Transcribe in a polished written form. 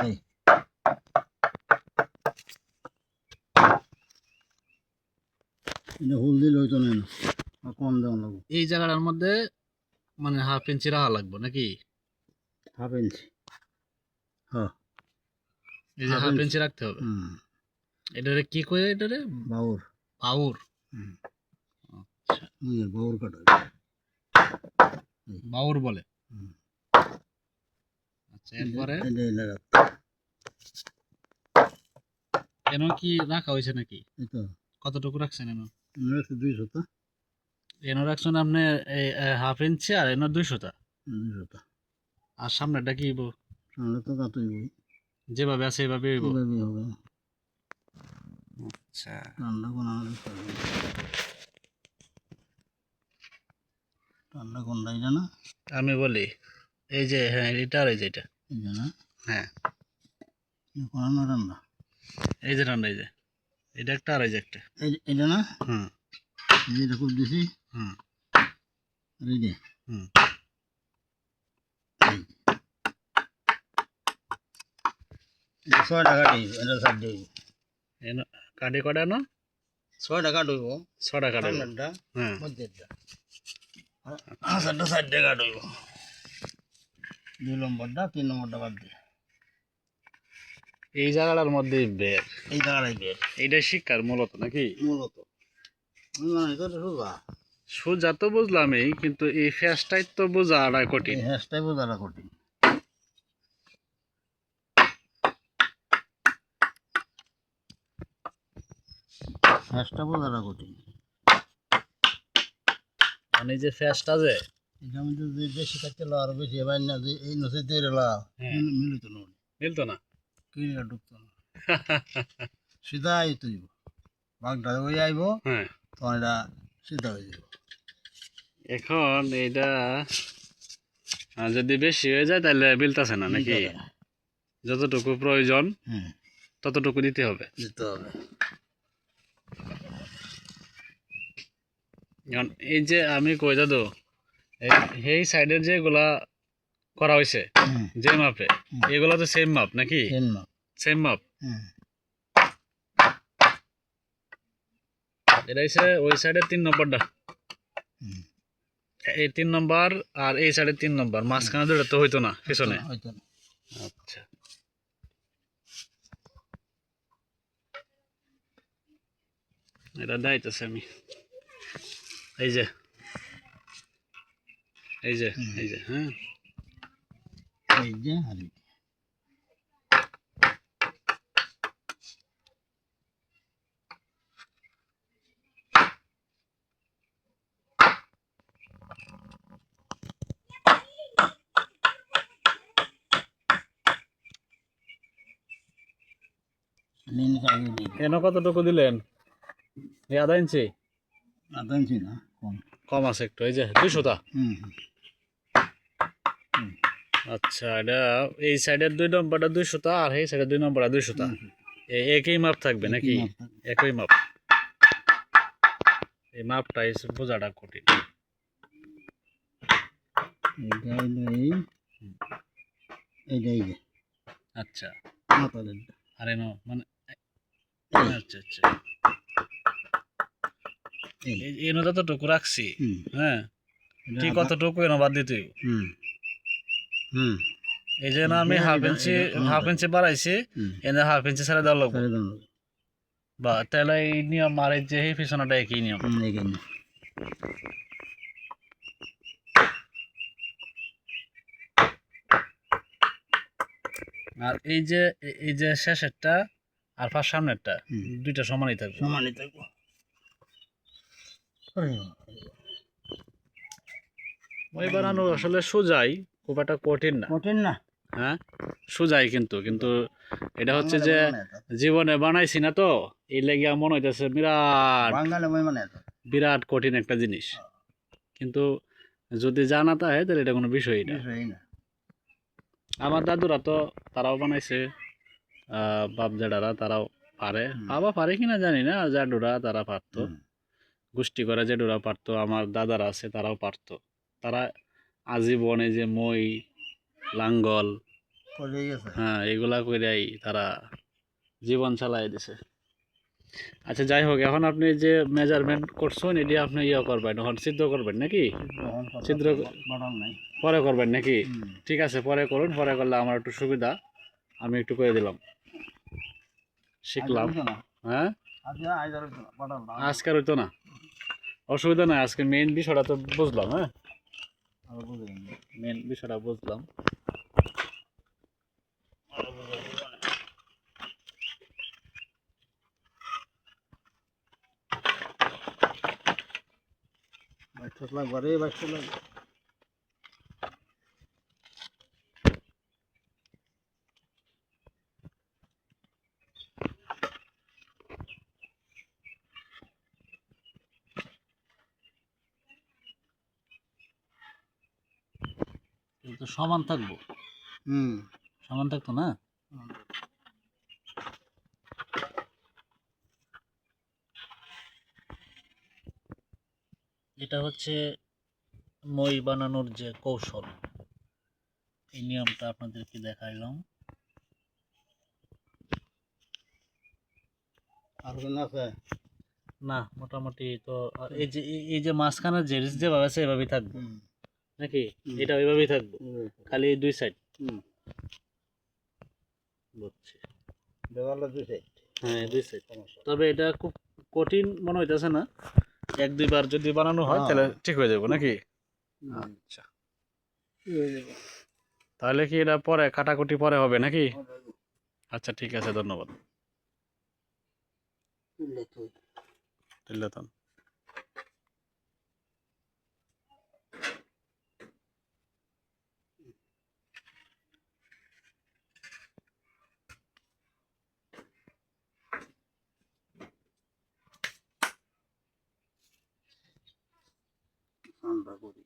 এই এটা হুল দিলে হইতো না, কম দেওয়া লাগবে। এই জায়গাটার মধ্যে মানে 1/2 ইঞ্চি রাখা লাগবে নাকি? 1/2 ইঞ্চি, হ্যাঁ এই যে 1/2 ইঞ্চি রাখতে হবে। এটারে কি কয়? এটারে বাউর। বাউর। আচ্ছা, বাউর কাটা, বাউর বলে। আচ্ছা, এরপরে কেন কি রাখা হয়েছে নাকি? কতটুকু রাখছেন? এনো 200 এনো রাখছেন আপনি 1/2 ইঞ্চি, আর এনো 200টা। আর সামনেটা কি হইব? সামনে তো কাটই যেভাবে আছে এভাবে হইব। হবে। আচ্ছা, ঠান্ডা কোন ঠান্ডা কোনটা, এটা না? আমি বলি এই যে, হ্যাঁ এটা আর এই যে এটা, এটা না? হ্যাঁ কোন না ঠান্ডা? এই যে ঠান্ডা, এই যে এটা একটা আর এই যে একটা। এটা না? হুম এটা খুব দিছি। হুম এই যে হুম 6 টাকা দিব, এটা সাইড দিব। এনো কাটে কটা না? 6 টাকা দিব। 6 টাকা দেব। সামনেরটা, হ্যাঁ মধ্যেরটা। আসারটা 60 টাকা দিব। 2 নম্বরটা 3 নম্বরটা বাদ দিয়ে। এই জায়গাটার মধ্যে বের, এই টাকাটাই বের এইটা শিক্ষার মূলত নাকি? মূলত। মানে এটা সোজা, সোজা তো বুঝলামই, কিন্তু এই ফ্যাসটাই তো বোঝাটা কঠিন। এই হ্যাশটাই বোঝাটা কঠিন। হ্যাশটা বোঝাটা কঠিন। মানে যে ফ্যাসটা যে এটা আমি যদি বেশি থাকতে আরো বেশি, এবার না যে এই নসে দিয়ে মিলিত না, মিলতো না। কিনা ঢুকতো না, সিধা আইতো দিব। বাঘটা ওই আইব, হ্যাঁ, তখন এটা সিধা হয়ে যাব। এখন এটা যদি বেশি হয়ে যায় তাহলে মিলতেছে না নাকি? যতটুকু প্রয়োজন ততটুকু দিতে হবে। এখন এই যে আমি কই দাদু, এই সাইডের যেগুলা করা হয়েছে যে মাপে, এগুলা তো সেম মাপ নাকি? সেম মাপ। এটা হচ্ছে ওই সাইডের 3 নম্বরটা, এই 3 নম্বর, আর এই সাইডের 3 নম্বর, মাঝখানে দুটো তো হইতো না পিছনে। আচ্ছা, এটা দেখাইতেছি আমি। এই যে এই যে এই যে, হ্যাঁ এই যে হারি কেন কতটুকু দিলেন? এই আধা ইঞ্চি? আধা ইঞ্চি না, কম। কম আছে একটু। এই যে 200টা। আচ্ছা, এটা এই সাইডের 2 নম্বরটা 200টা, আর এই সাইডের 2 নম্বরটা 200টা। একই মাপ থাকবে নাকি? একই মাপ। এই মাপটাই বোঝাটা কঠিন। আচ্ছা, আরে নো মানে, আচ্ছা আচ্ছা, এনো যতটুকু রাখছি, হ্যাঁ কি কতটুকু এনো বাদ দিতে? এই যে না আমি হাফ ইঞ্চি বাড়াইছি, এনে 1/2 ইঞ্চি ছেড়ে দেওয়া লাগবে। বা তাহলে এই নিয়ম আর এই যে পিছনটা একই নিয়ম। আর এই যে শেষেরটা আর ফার্স্ট সামনেরটা দুইটা সমানই থাকবে। ওই বানানো আসলে সোজাই, খুব একটা কঠিন না। হ্যাঁ সোজাই, কিন্তু কিন্তু এটা হচ্ছে যে জীবনে বানাইছি না তো, এই লেগে মনে হইতেছে বিরাট বিরাট কঠিন একটা জিনিস, কিন্তু যদি জানা থাকে তাহলে এটা কোনো বিষয়ই না। আমার দাদুরা তো তারাও বানাইছে, বাপ জেডারা তারাও পারে, বাবা পারে কিনা জানি না, জাডুরা তারা পারতো, গোষ্ঠী করে জেডুরা পারতো, আমার দাদারা আছে তারাও পারতো। তারা আজীবনে যে মই, লাঙ্গল, হ্যাঁ এগুলা কইরাই তারা জীবন চালাই দিছে। আচ্ছা যাই হোক, এখন আপনি যে মেজারমেন্ট করছেন এটি আপনি ইয়ে করবেন, এখন সিদ্ধ করবেন নাকি? ছিদ্র পরে করবেন নাকি? ঠিক আছে, পরে করুন, পরে করলে আমার একটু সুবিধা, আমি একটু করে দিলাম, শিখলাম। হ্যাঁ আজকে আর হইতো না, অসুবিধা নাই, আজকে মেইন বিষয়টা তো বুঝলাম। হ্যাঁ মেইন বিষয়টা বুঝলাম। তো সমান থাকবো, সমান থাকতো না। এটা হচ্ছে মই বানানোর যে কৌশল, এই নিয়মটা আপনাদেরকে দেখাইলাম। না মোটামুটি তো এই যে মাঝখানে যে যেভাবে আছে এভাবেই থাকবো নাকি? এটা ওইভাবেই থাকবো, খালি দুই সাইড। বুঝছি, হ্যাঁ দুই সাইড। তবে এটা খুব কঠিন মনে হইতেছে না, এক দুইবার যদি বানানো হয় তাহলে ঠিক হয়ে যাবে নাকি? আচ্ছা তাহলে কি এটা পরে কাটাকুটি পরে হবে নাকি? আচ্ছা ঠিক আছে, ধন্যবাদ। তিল্লাতন আমরা করি।